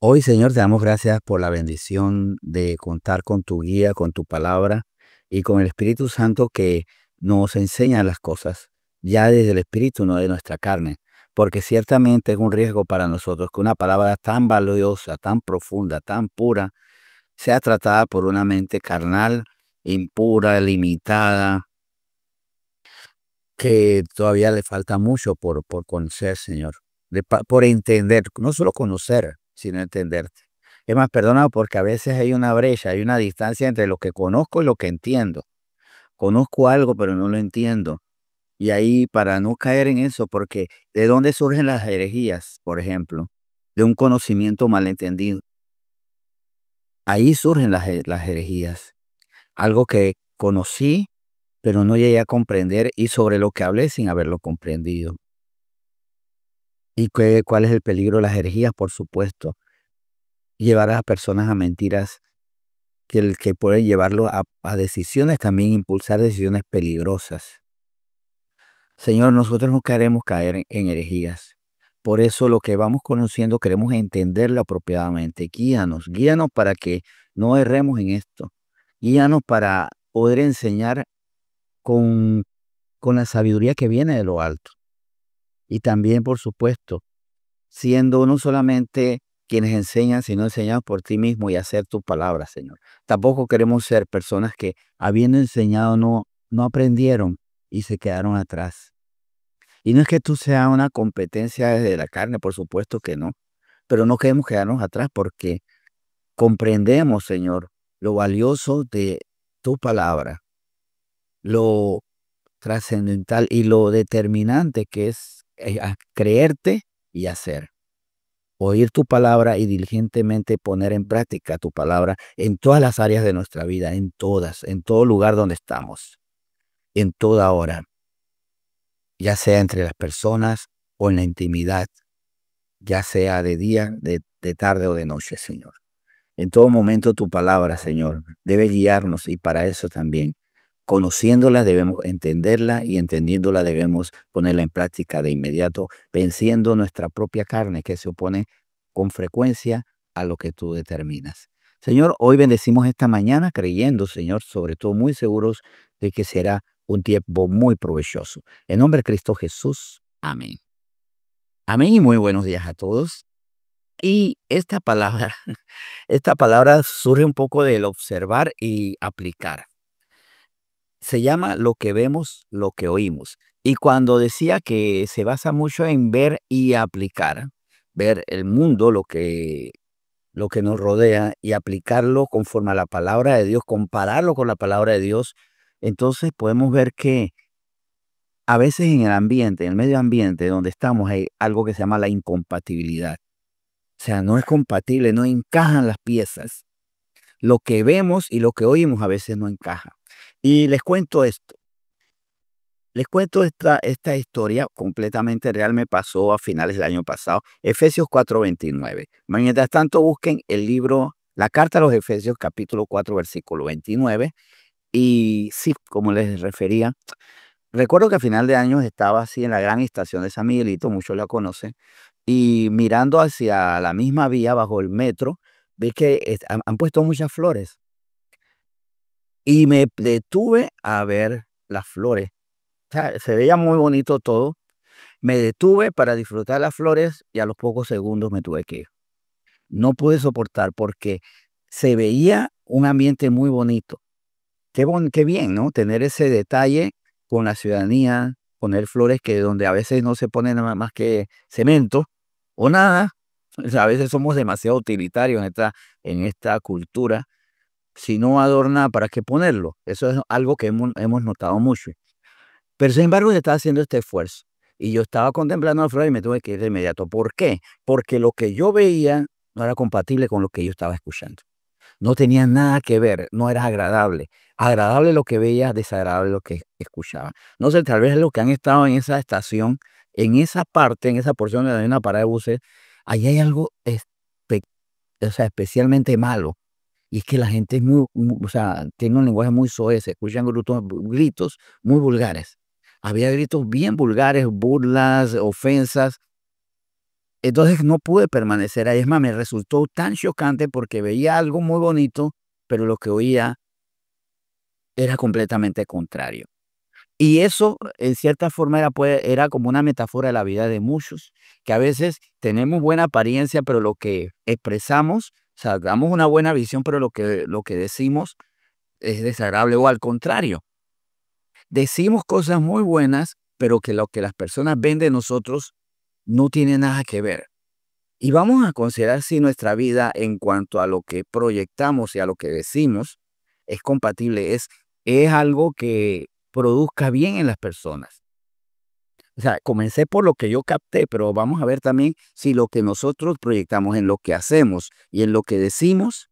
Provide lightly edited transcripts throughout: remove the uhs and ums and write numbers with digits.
Hoy, Señor, te damos gracias por la bendición de contar con tu guía, con tu palabra y con el Espíritu Santo que nos enseña las cosas, ya desde el Espíritu, no de nuestra carne. Porque ciertamente es un riesgo para nosotros que una palabra tan valiosa, tan profunda, tan pura, sea tratada por una mente carnal, impura, limitada, que todavía le falta mucho por conocer, Señor. Por entender, no solo conocer, sino entender. Es más, perdona, porque a veces hay una brecha, hay una distancia entre lo que conozco y lo que entiendo. Conozco algo, pero no lo entiendo. Y ahí, para no caer en eso, porque ¿de dónde surgen las herejías, por ejemplo? De un conocimiento malentendido. Ahí surgen las herejías. Algo que conocí, pero no llegué a comprender y sobre lo que hablé sin haberlo comprendido. ¿Y cuál es el peligro de las herejías? Por supuesto, llevar a las personas a mentiras que puede llevarlo a decisiones, también impulsar decisiones peligrosas. Señor, nosotros no queremos caer en herejías. Por eso lo que vamos conociendo queremos entenderlo apropiadamente. Guíanos, guíanos para que no erremos en esto. Guíanos para poder enseñar con, con la sabiduría que viene de lo alto. Y también, por supuesto, siendo no solamente quienes enseñan, sino enseñados por ti mismo y hacer tu palabra, Señor. Tampoco queremos ser personas que, habiendo enseñado, no aprendieron y se quedaron atrás. Y no es que tú seas una competencia desde la carne, por supuesto que no, pero no queremos quedarnos atrás porque comprendemos, Señor, lo valioso de tu palabra, lo trascendental y lo determinante que es creerte y hacer. Oír tu palabra y diligentemente poner en práctica tu palabra en todas las áreas de nuestra vida, en todas, en todo lugar donde estamos, en toda hora, ya sea entre las personas o en la intimidad, ya sea de día, de tarde o de noche, Señor. En todo momento tu palabra, Señor, debe guiarnos y para eso también, conociéndola debemos entenderla y entendiéndola debemos ponerla en práctica de inmediato, venciendo nuestra propia carne que se opone con frecuencia a lo que tú determinas. Señor, hoy bendecimos esta mañana creyendo, Señor, sobre todo muy seguros de que será un tiempo muy provechoso. En nombre de Cristo Jesús, amén. Amén y muy buenos días a todos. Y esta palabra, esta palabra surge un poco del observar y aplicar. Se llama lo que vemos, lo que oímos. Y cuando decía que se basa mucho en ver y aplicar, ver el mundo, lo que nos rodea y aplicarlo conforme a la palabra de Dios, compararlo con la palabra de Dios, entonces podemos ver que a veces en el ambiente, en el medio ambiente donde estamos, hay algo que se llama la incompatibilidad. O sea, no es compatible, no encajan las piezas. Lo que vemos y lo que oímos a veces no encaja. Y les cuento esto. Les cuento esta historia completamente real, me pasó a finales del año pasado, Efesios 4:29. Mientras tanto, busquen el libro, la carta a los Efesios, capítulo 4, versículo 29. Y sí, como les refería, recuerdo que a final de año estaba así en la gran estación de San Miguelito, muchos la conocen, y mirando hacia la misma vía bajo el metro, vi que han puesto muchas flores. Y me detuve a ver las flores. O sea, se veía muy bonito todo. Me detuve para disfrutar las flores y a los pocos segundos me tuve que ir. No pude soportar porque se veía un ambiente muy bonito. Qué bien, ¿no? Tener ese detalle con la ciudadanía, poner flores que donde a veces no se pone nada más que cemento o nada. O sea, a veces somos demasiado utilitarios en esta cultura. Si no adorna, ¿para qué ponerlo? Eso es algo que hemos notado mucho. Pero sin embargo, yo estaba haciendo este esfuerzo y yo estaba contemplando la flor y me tuve que ir de inmediato. ¿Por qué? Porque lo que yo veía no era compatible con lo que yo estaba escuchando. No tenía nada que ver, no era agradable. Agradable lo que veía, desagradable lo que escuchaba. No sé, tal vez los que han estado en esa estación, en esa parte, en esa porción donde hay una parada de buses, ahí hay algo o sea, especialmente malo. Y es que la gente es o sea, tiene un lenguaje muy soez, se escuchan gritos muy vulgares. Había gritos bien vulgares, burlas, ofensas, Entonces no pude permanecer ahí. Es más, me resultó tan chocante porque veía algo muy bonito, pero lo que oía era completamente contrario. Y eso, en cierta forma, era como una metáfora de la vida de muchos, que a veces tenemos buena apariencia, pero lo que expresamos, o sea, damos una buena visión, pero lo que decimos es desagradable, o al contrario, decimos cosas muy buenas, pero que lo que las personas ven de nosotros no tiene nada que ver. Y vamos a considerar si nuestra vida en cuanto a lo que proyectamos y a lo que decimos es compatible, es algo que produzca bien en las personas. O sea, comencé por lo que yo capté, pero vamos a ver también si lo que nosotros proyectamos en lo que hacemos y en lo que decimos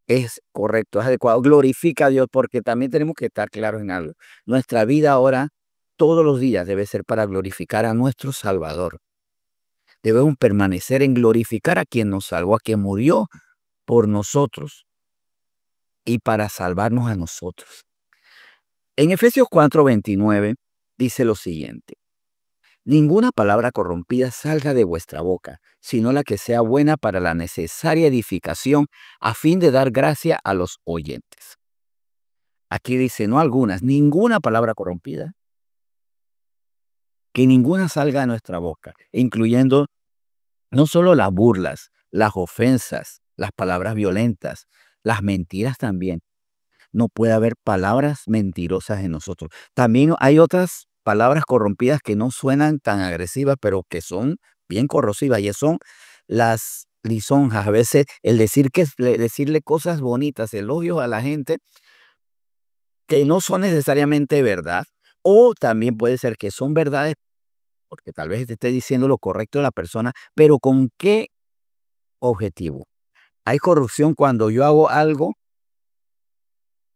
es correcto, es adecuado, glorifica a Dios, porque también tenemos que estar claros en algo. Nuestra vida ahora, todos los días, debe ser para glorificar a nuestro Salvador. Debemos permanecer en glorificar a quien nos salvó, a quien murió por nosotros y para salvarnos a nosotros. En Efesios 4:29 dice lo siguiente: ninguna palabra corrompida salga de vuestra boca, sino la que sea buena para la necesaria edificación, a fin de dar gracia a los oyentes. Aquí dice, no algunas, ninguna palabra corrompida, que ninguna salga de nuestra boca, incluyendo no solo las burlas, las ofensas, las palabras violentas, las mentiras también. No puede haber palabras mentirosas en nosotros. También hay otras palabras corrompidas que no suenan tan agresivas, pero que son bien corrosivas, y son las lisonjas. A veces el decirle cosas bonitas, elogios a la gente que no son necesariamente verdad, o también puede ser que son verdades porque tal vez te esté diciendo lo correcto de la persona, pero ¿con qué objetivo? Hay corrupción cuando yo hago algo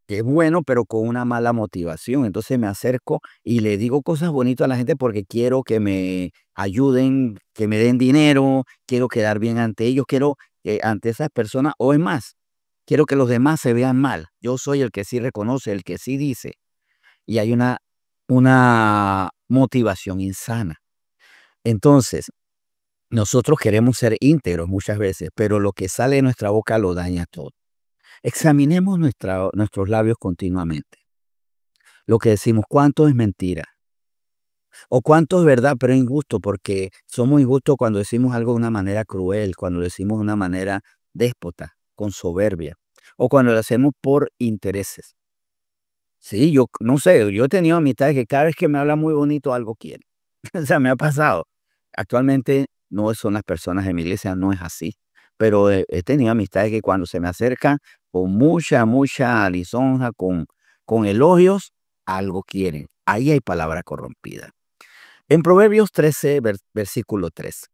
que es bueno, pero con una mala motivación. Entonces me acerco y le digo cosas bonitas a la gente porque quiero que me ayuden, que me den dinero, quiero quedar bien ante ellos, quiero que ante esas personas, o es más, quiero que los demás se vean mal. Yo soy el que sí reconoce, el que sí dice, y hay una motivación insana. Entonces, nosotros queremos ser íntegros muchas veces, pero lo que sale de nuestra boca lo daña todo. Examinemos nuestros labios continuamente. Lo que decimos, cuánto es mentira o cuánto es verdad, pero es injusto, porque somos injustos cuando decimos algo de una manera cruel, cuando lo decimos de una manera déspota, con soberbia, o cuando lo hacemos por intereses. Sí, yo no sé, yo he tenido amistades que cada vez que me habla muy bonito algo quieren. O sea, me ha pasado. Actualmente no son las personas de mi iglesia, no es así. Pero he tenido amistades que cuando se me acercan con mucha lisonja, con elogios, algo quieren. Ahí hay palabra corrompida. En Proverbios 13, versículo 3.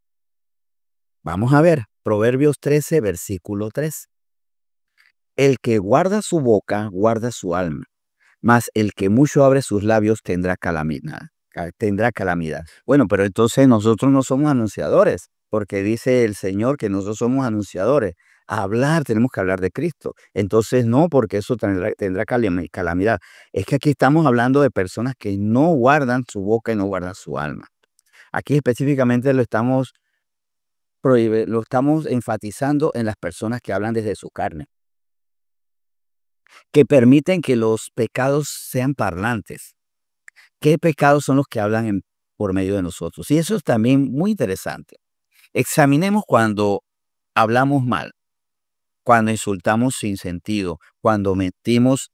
Vamos a ver, Proverbios 13, versículo 3. El que guarda su boca, guarda su alma, mas el que mucho abre sus labios tendrá calamidad. Tendrá calamidad. Bueno, pero entonces nosotros no somos anunciadores, porque dice el Señor que nosotros somos anunciadores. A hablar, tenemos que hablar de Cristo. Entonces no, porque eso tendrá calamidad. Es que aquí estamos hablando de personas que no guardan su boca y no guardan su alma. Aquí específicamente lo estamos enfatizando en las personas que hablan desde su carne, que permiten que los pecados sean parlantes. ¿Qué pecados son los que hablan por medio de nosotros? Y eso es también muy interesante. Examinemos cuando hablamos mal, cuando insultamos sin sentido, cuando mentimos,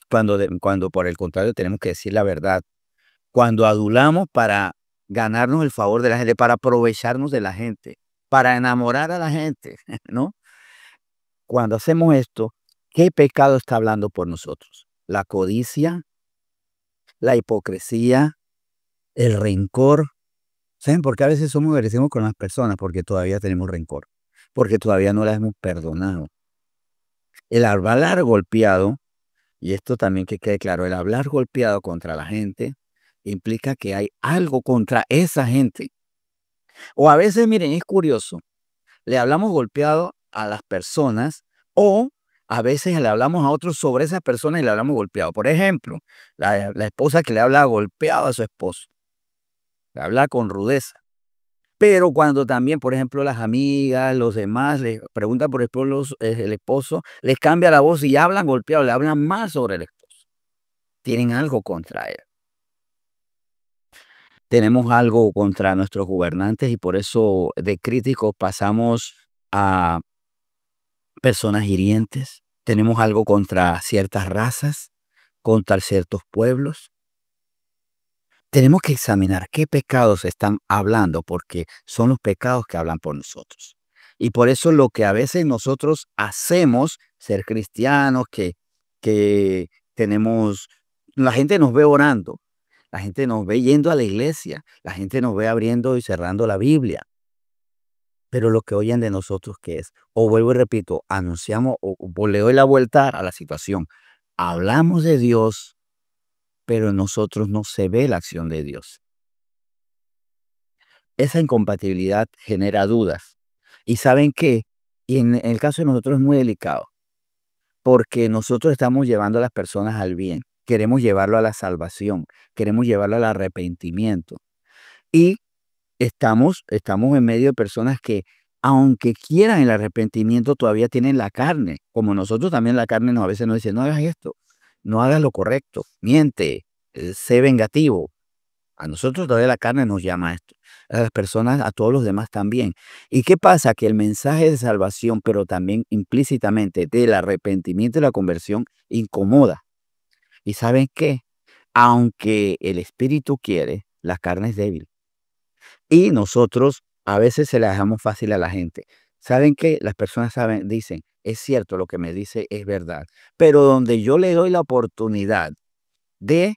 cuando por el contrario tenemos que decir la verdad, cuando adulamos para ganarnos el favor de la gente, para aprovecharnos de la gente, para enamorar a la gente, ¿no? Cuando hacemos esto, ¿qué pecado está hablando por nosotros? La codicia, la hipocresía, el rencor. ¿Saben por qué a veces somos agresivos con las personas? Porque todavía tenemos rencor, porque todavía no las hemos perdonado. El hablar golpeado, y esto también que quede claro, el hablar golpeado contra la gente implica que hay algo contra esa gente. O a veces, miren, es curioso, le hablamos golpeado a las personas, o a veces le hablamos a otros sobre esas personas y le hablamos golpeado. Por ejemplo, la esposa que le habla golpeado a su esposo, le habla con rudeza. Pero cuando también, por ejemplo, las amigas, los demás les preguntan por el esposo, les cambia la voz y hablan golpeado, le hablan más sobre el esposo. Tienen algo contra él. Tenemos algo contra nuestros gobernantes y por eso de críticos pasamos a personas hirientes. Tenemos algo contra ciertas razas, contra ciertos pueblos. Tenemos que examinar qué pecados están hablando, porque son los pecados que hablan por nosotros. Y por eso lo que a veces nosotros hacemos, ser cristianos, que tenemos, la gente nos ve orando, la gente nos ve yendo a la iglesia, la gente nos ve abriendo y cerrando la Biblia, pero lo que oyen de nosotros, ¿qué es? O vuelvo y repito, anunciamos o le doy la vuelta a la situación. Hablamos de Dios, pero en nosotros no se ve la acción de Dios. Esa incompatibilidad genera dudas. ¿Y saben qué? Y en el caso de nosotros es muy delicado, porque nosotros estamos llevando a las personas al bien, queremos llevarlo a la salvación, queremos llevarlo al arrepentimiento. Y estamos en medio de personas que, aunque quieran el arrepentimiento, todavía tienen la carne, como nosotros también la carne a veces nos dice, no hagas esto, no hagas lo correcto, miente, sé vengativo. A nosotros todavía la carne nos llama a esto. A las personas, a todos los demás también. ¿Y qué pasa? Que el mensaje de salvación, pero también implícitamente del arrepentimiento y la conversión, incomoda. ¿Y saben qué? Aunque el espíritu quiere, la carne es débil. Y nosotros a veces se la dejamos fácil a la gente. ¿Saben qué? Las personas saben, dicen, es cierto, lo que me dice es verdad. Pero donde yo le doy la oportunidad de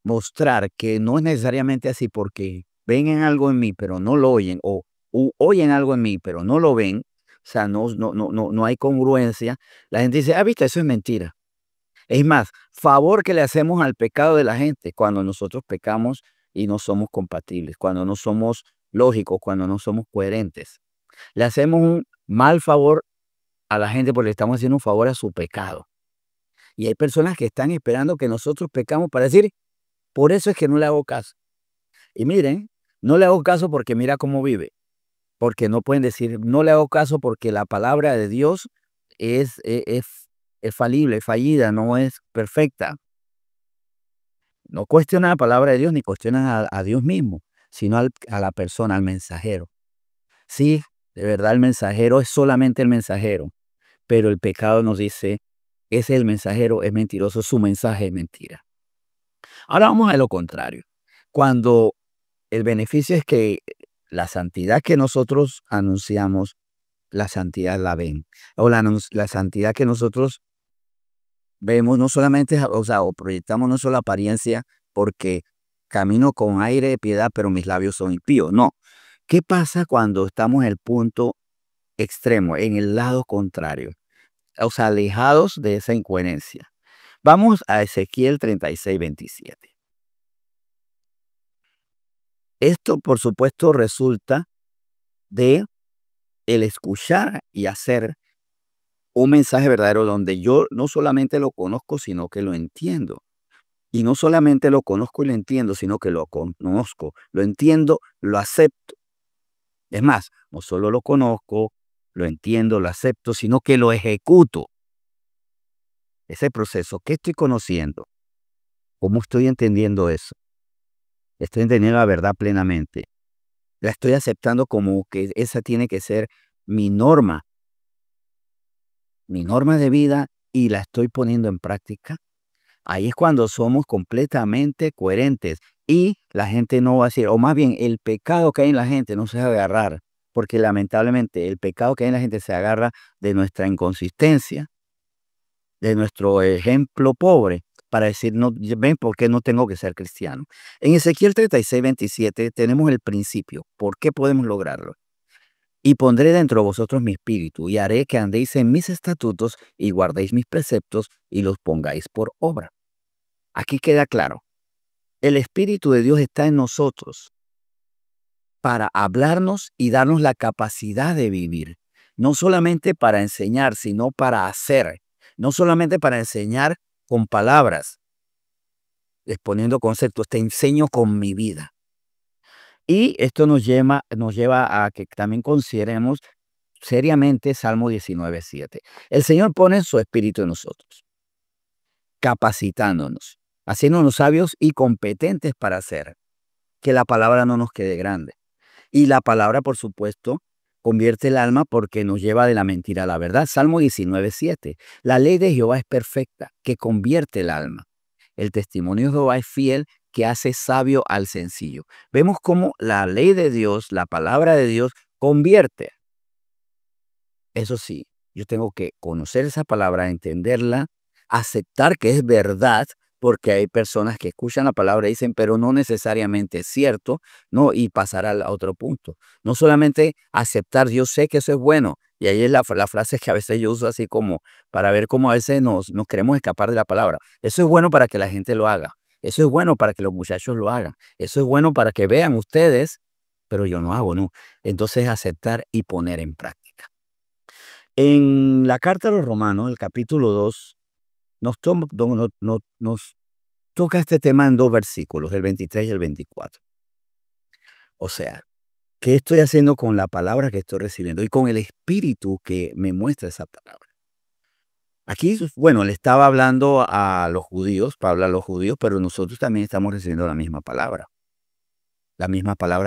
mostrar que no es necesariamente así porque ven en algo en mí, pero no lo oyen, o oyen algo en mí, pero no lo ven, o sea, no hay congruencia, la gente dice, viste, eso es mentira. Es más, favor que le hacemos al pecado de la gente cuando nosotros pecamos y no somos compatibles, cuando no somos lógicos, cuando no somos coherentes. Le hacemos un mal favor a la gente porque le estamos haciendo un favor a su pecado. Y hay personas que están esperando que nosotros pecamos para decir, por eso es que no le hago caso. Y miren, no le hago caso porque mira cómo vive, porque no pueden decir, no le hago caso porque la palabra de Dios es falible, fallida, no es perfecta. No cuestionan la palabra de Dios ni cuestionan a Dios mismo, sino a la persona, al mensajero. Sí, de verdad el mensajero es solamente el mensajero, pero el pecado nos dice, ese es el mensajero, es mentiroso, su mensaje es mentira. Ahora vamos a lo contrario. Cuando el beneficio es que la santidad que nosotros anunciamos, la santidad la ven. O la santidad que nosotros vemos, no solamente, o sea, o proyectamos no solo apariencia, porque camino con aire de piedad, pero mis labios son impíos. No. ¿Qué pasa cuando estamos en el punto extremo, en el lado contrario? O sea, alejados de esa incoherencia. Vamos a Ezequiel 36:27. Esto, por supuesto, resulta de el escuchar y hacer un mensaje verdadero donde yo no solamente lo conozco, sino que lo entiendo. Y no solamente lo conozco y lo entiendo, sino que lo conozco, lo entiendo, lo acepto. Es más, no solo lo conozco, lo entiendo, lo acepto, sino que lo ejecuto. Ese proceso, ¿qué estoy conociendo? ¿Cómo estoy entendiendo eso? Estoy entendiendo la verdad plenamente. La estoy aceptando como que esa tiene que ser mi norma de vida y la estoy poniendo en práctica. Ahí es cuando somos completamente coherentes y la gente no va a decir, o más bien el pecado que hay en la gente no se va a agarrar, porque lamentablemente el pecado que hay en la gente se agarra de nuestra inconsistencia, de nuestro ejemplo pobre, para decir, no, ven, ¿por qué no tengo que ser cristiano? En Ezequiel 36:27 tenemos el principio. ¿Por qué podemos lograrlo? Y pondré dentro de vosotros mi espíritu, y haré que andéis en mis estatutos, y guardéis mis preceptos, y los pongáis por obra. Aquí queda claro, el Espíritu de Dios está en nosotros para hablarnos y darnos la capacidad de vivir. No solamente para enseñar, sino para hacer. No solamente para enseñar con palabras, exponiendo conceptos, te enseño con mi vida. Y esto nos lleva a que también consideremos seriamente Salmo 19:7. El Señor pone su espíritu en nosotros, capacitándonos, haciéndonos sabios y competentes para hacer que la palabra no nos quede grande. Y la palabra, por supuesto, convierte el alma porque nos lleva de la mentira a la verdad. Salmo 19:7. La ley de Jehová es perfecta, que convierte el alma. El testimonio de Jehová es fiel, que hace sabio al sencillo. Vemos cómo la ley de Dios, la palabra de Dios, convierte. Eso sí, yo tengo que conocer esa palabra, entenderla, aceptar que es verdad, porque hay personas que escuchan la palabra y dicen, pero no necesariamente es cierto, ¿no? Y pasar al otro punto. No solamente aceptar, yo sé que eso es bueno, y ahí es la frase que a veces yo uso así como para ver cómo a veces nos queremos escapar de la palabra. Eso es bueno para que la gente lo haga. Eso es bueno para que los muchachos lo hagan. Eso es bueno para que vean ustedes, pero yo no hago, ¿no? Entonces aceptar y poner en práctica. En la carta a los Romanos, el capítulo 2, nos toca este tema en 2 versículos, el 23 y el 24. O sea, ¿qué estoy haciendo con la palabra que estoy recibiendo y con el espíritu que me muestra esa palabra? Aquí, bueno, le estaba hablando a los judíos, Pablo a los judíos, pero nosotros también estamos recibiendo la misma palabra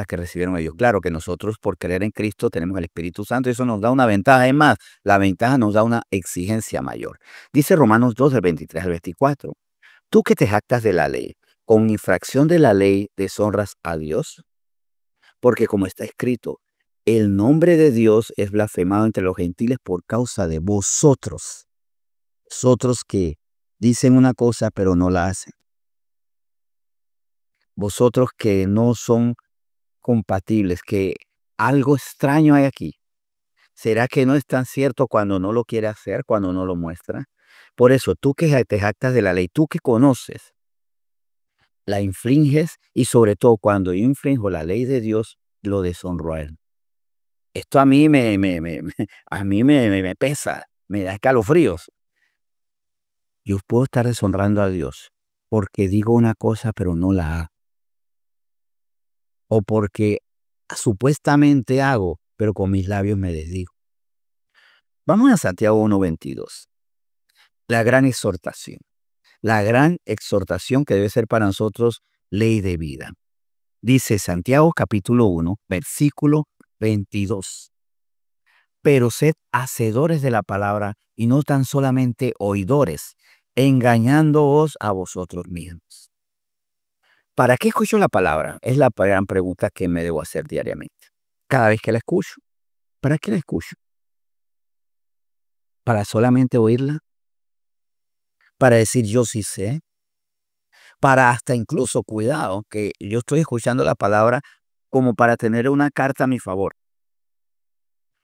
que recibieron ellos. Claro que nosotros por creer en Cristo tenemos el Espíritu Santo y eso nos da una ventaja. Es más, la ventaja nos da una exigencia mayor. Dice Romanos 2, del 23 al 24. Tú que te jactas de la ley, con infracción de la ley deshonras a Dios, porque como está escrito, el nombre de Dios es blasfemado entre los gentiles por causa de vosotros. Vosotros que dicen una cosa pero no la hacen. Vosotros que no son compatibles, que algo extraño hay aquí. ¿Será que no es tan cierto cuando no lo quiere hacer, cuando no lo muestra? Por eso, tú que te jactas de la ley, tú que conoces, la infringes y sobre todo cuando yo infringo la ley de Dios, lo deshonro a Él. Esto a mí a mí me pesa, me da escalofríos. Yo puedo estar deshonrando a Dios porque digo una cosa pero no la hago. O porque supuestamente hago, pero con mis labios me desdigo. Vamos a Santiago 1:22. La gran exhortación. La gran exhortación que debe ser para nosotros ley de vida. Dice Santiago capítulo 1, versículo 22. Pero sed hacedores de la palabra y no tan solamente oidores, engañándoos a vosotros mismos. ¿Para qué escucho la palabra? Es la gran pregunta que me debo hacer diariamente. Cada vez que la escucho. ¿Para qué la escucho? ¿Para solamente oírla? ¿Para decir yo sí sé? Para hasta incluso, cuidado, que yo estoy escuchando la palabra como para tener una carta a mi favor.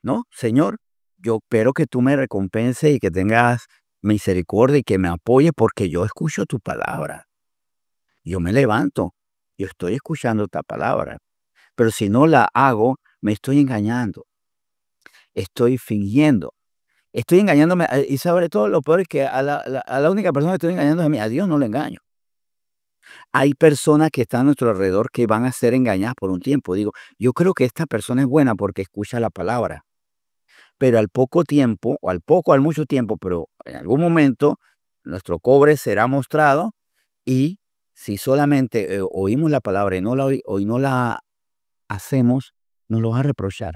No, Señor, yo espero que tú me recompenses y que tengas misericordia y que me apoye porque yo escucho tu palabra. Yo me levanto, yo estoy escuchando esta palabra, pero si no la hago, me estoy engañando, estoy fingiendo, estoy engañándome y sobre todo lo peor es que a la única persona que estoy engañando es a mí, a Dios no le engaño. Hay personas que están a nuestro alrededor que van a ser engañadas por un tiempo. Digo, yo creo que esta persona es buena porque escucha la palabra, pero al poco tiempo, o al mucho tiempo, pero en algún momento, nuestro cobre será mostrado y si solamente oímos la palabra y no la hacemos, nos lo va a reprochar.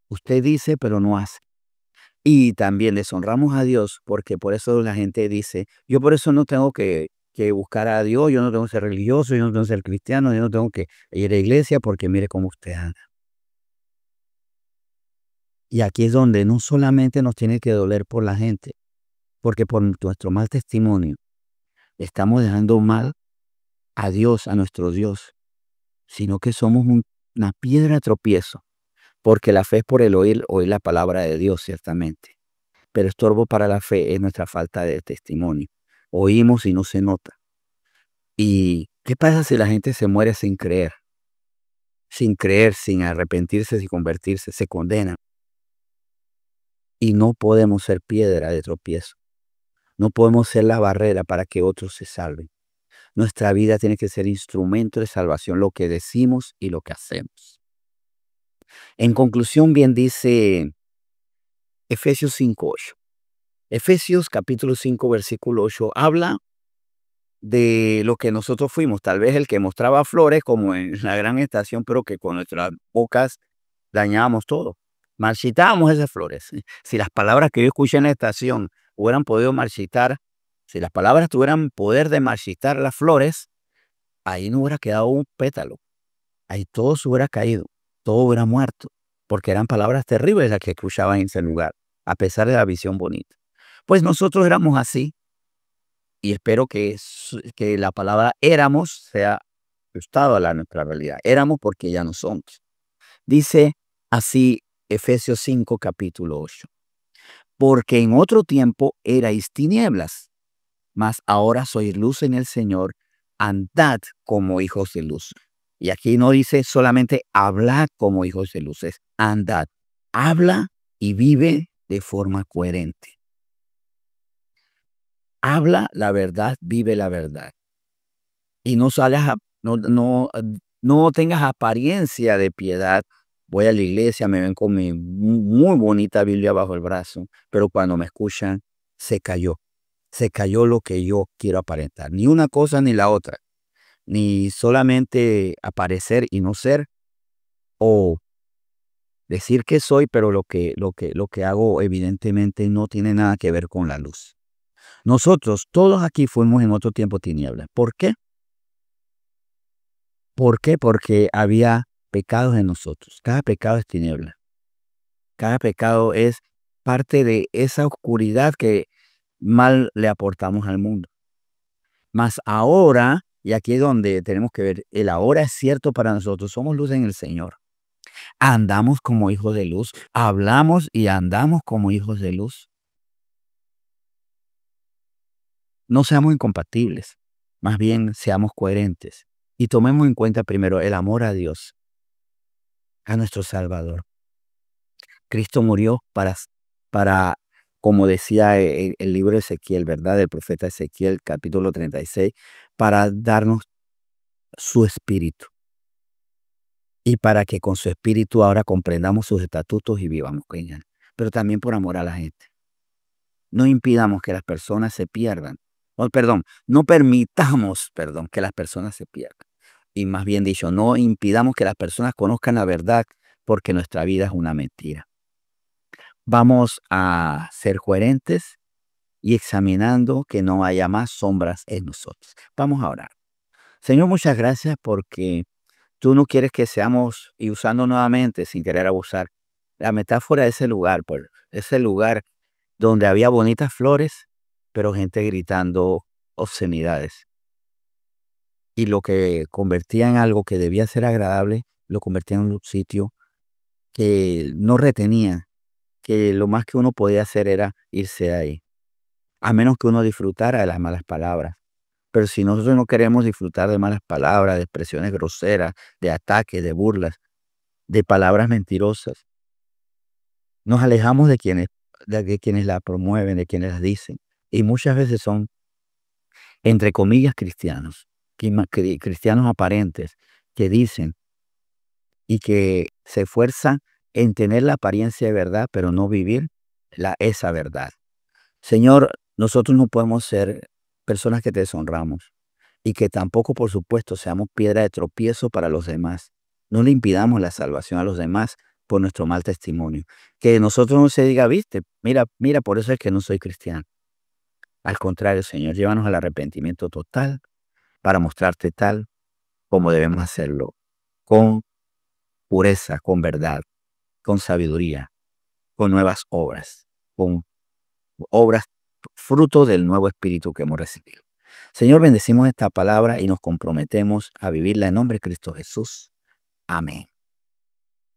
Usted dice, pero no hace. Y también deshonramos a Dios porque por eso la gente dice, yo por eso no tengo que buscar a Dios, yo no tengo que ser religioso, yo no tengo que ser cristiano, yo no tengo que ir a la iglesia porque mire cómo usted anda. Y aquí es donde no solamente nos tiene que doler por la gente, porque por nuestro mal testimonio estamos dejando mal a Dios, a nuestro Dios, sino que somos una piedra de tropiezo, porque la fe es por el oír la palabra de Dios, ciertamente. Pero estorbo para la fe es nuestra falta de testimonio. Oímos y no se nota. ¿Y qué pasa si la gente se muere sin creer? Sin creer, sin arrepentirse, sin convertirse, se condena. Y no podemos ser piedra de tropiezo. No podemos ser la barrera para que otros se salven. Nuestra vida tiene que ser instrumento de salvación, lo que decimos y lo que hacemos. En conclusión, bien dice Efesios 5:8. Efesios capítulo 5, versículo 8, habla de lo que nosotros fuimos, tal vez el que mostraba flores como en la gran estación, pero que con nuestras bocas dañábamos todo. Marchitábamos esas flores. Si las palabras que yo escuché en la estación hubieran podido marchitar, si las palabras tuvieran poder de marchitar las flores, ahí no hubiera quedado un pétalo. Ahí todo se hubiera caído, todo hubiera muerto, porque eran palabras terribles las que escuchaban en ese lugar, a pesar de la visión bonita. Pues nosotros éramos así, y espero que la palabra éramos sea ajustado a nuestra realidad. Éramos porque ya no somos. Dice así Efesios 5, capítulo 8. Porque en otro tiempo erais tinieblas, mas ahora sois luz en el Señor, andad como hijos de luz. Y aquí no dice solamente hablad como hijos de luz, es andad. Habla y vive de forma coherente. Habla la verdad, vive la verdad. Y no salgas no tengas apariencia de piedad. Voy a la iglesia, me ven con mi muy bonita Biblia bajo el brazo, pero cuando me escuchan, se cayó. Se cayó lo que yo quiero aparentar. Ni una cosa ni la otra. Ni solamente aparecer y no ser, o decir que soy, pero lo que hago evidentemente no tiene nada que ver con la luz. Nosotros, todos aquí fuimos en otro tiempo tinieblas. ¿Por qué? ¿Por qué? Porque había pecados en nosotros. Cada pecado es tiniebla. Cada pecado es parte de esa oscuridad que mal le aportamos al mundo. Mas ahora, y aquí es donde tenemos que ver, el ahora es cierto para nosotros, somos luz en el Señor. Andamos como hijos de luz, hablamos y andamos como hijos de luz. No seamos incompatibles, más bien seamos coherentes y tomemos en cuenta primero el amor a Dios, a nuestro Salvador. Cristo murió para como decía el libro de Ezequiel, ¿verdad? El profeta Ezequiel, capítulo 36, para darnos su espíritu y para que con su espíritu ahora comprendamos sus estatutos y vivamos con él. Pero también por amor a la gente. No impidamos que las personas se pierdan. No permitamos, que las personas se pierdan. Y más bien dicho, no impidamos que las personas conozcan la verdad porque nuestra vida es una mentira. Vamos a ser coherentes y examinando que no haya más sombras en nosotros. Vamos a orar. Señor, muchas gracias porque tú no quieres que seamos, y usando nuevamente, sin querer abusar, la metáfora de ese lugar, por ese lugar donde había bonitas flores, pero gente gritando obscenidades. Y lo que convertía en algo que debía ser agradable, lo convertía en un sitio que no retenía, que lo más que uno podía hacer era irse de ahí, a menos que uno disfrutara de las malas palabras. Pero si nosotros no queremos disfrutar de malas palabras, de expresiones groseras, de ataques, de burlas, de palabras mentirosas, nos alejamos de quienes la promueven, de quienes las dicen. Y muchas veces son, entre comillas, cristianos, cristianos aparentes, que dicen y que se esfuerzan en tener la apariencia de verdad, pero no vivir esa verdad. Señor, nosotros no podemos ser personas que te deshonramos y que tampoco, por supuesto, seamos piedra de tropiezo para los demás. No le impidamos la salvación a los demás por nuestro mal testimonio. Que nosotros no se diga, viste, mira, por eso es que no soy cristiano. Al contrario, Señor, llévanos al arrepentimiento total para mostrarte tal como debemos hacerlo, con pureza, con verdad, con sabiduría, con nuevas obras, con obras fruto del nuevo espíritu que hemos recibido. Señor, bendecimos esta palabra y nos comprometemos a vivirla en nombre de Cristo Jesús. Amén.